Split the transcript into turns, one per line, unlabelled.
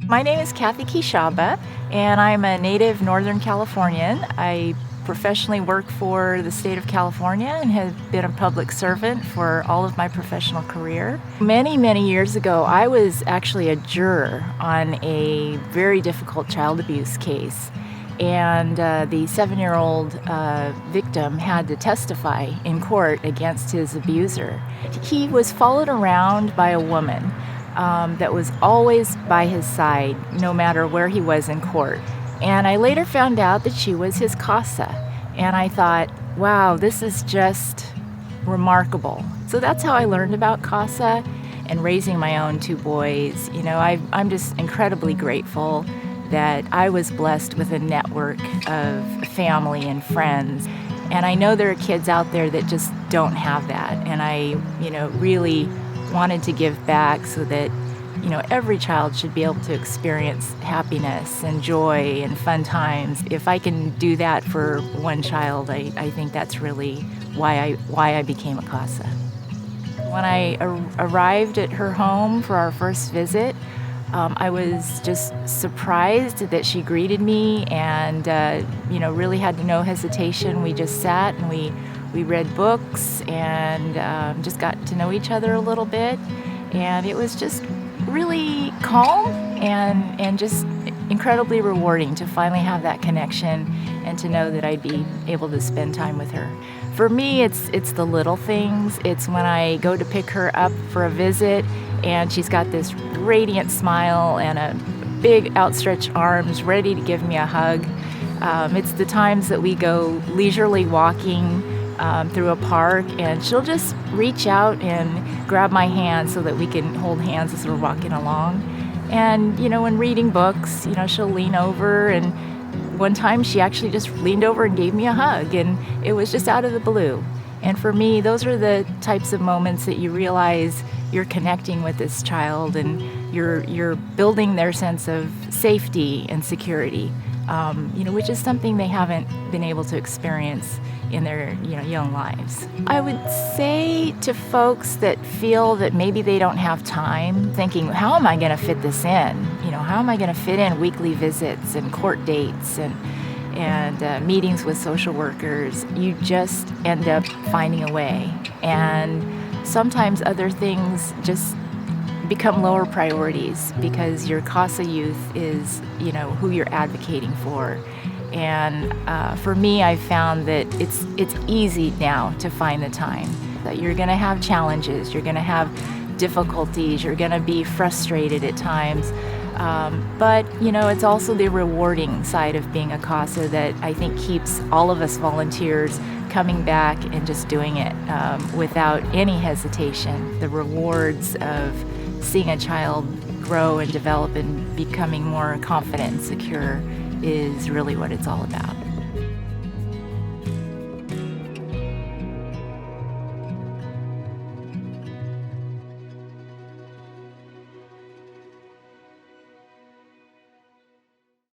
My name is Kathie Kishaba, and I'm a native Northern Californian. I professionally work for the state of California and have been a public servant for all of my professional career. Many, many years ago, I was actually a juror on a very difficult child abuse case. And the 7-year-old victim had to testify in court against his abuser. He was followed around by a woman that was always by his side, no matter where he was in court. And I later found out that she was his CASA. And I thought, wow, this is just remarkable. So that's how I learned about CASA and raising my own 2 boys. I'm just incredibly grateful that I was blessed with a network of family and friends. And I know there are kids out there that just don't have that. And I, really wanted to give back so that, every child should be able to experience happiness and joy and fun times. If I can do that for one child, I think that's really why I became a CASA. When I arrived at her home for our first visit, I was just surprised that she greeted me and, really had no hesitation. We just sat and we read books and just got to know each other a little bit. And it was just really calm and just incredibly rewarding to finally have that connection and to know that I'd be able to spend time with her. For me, it's the little things. It's when I go to pick her up for a visit and she's got this radiant smile and a big outstretched arms ready to give me a hug. It's the times that we go leisurely walking through a park and she'll just reach out and grab my hand so that we can hold hands as we're walking along. And, when reading books, she'll lean over, and one time she actually just leaned over and gave me a hug, and it was just out of the blue. And for me, those are the types of moments that you realize you're connecting with this child and you're building their sense of safety and security, which is something they haven't been able to experience in their young lives. I would say to folks that feel that maybe they don't have time, thinking, how am I going to fit this in? How am I going to fit in weekly visits and court dates and meetings with social workers? You just end up finding a way. And sometimes other things just become lower priorities because your CASA youth is, who you're advocating for. And for me, I've found that it's easy now to find the time. That you're going to have challenges, you're going to have difficulties, you're going to be frustrated at times. But, it's also the rewarding side of being a CASA that I think keeps all of us volunteers coming back and just doing it without any hesitation. The rewards of seeing a child grow and develop and becoming more confident and secure is really what it's all about.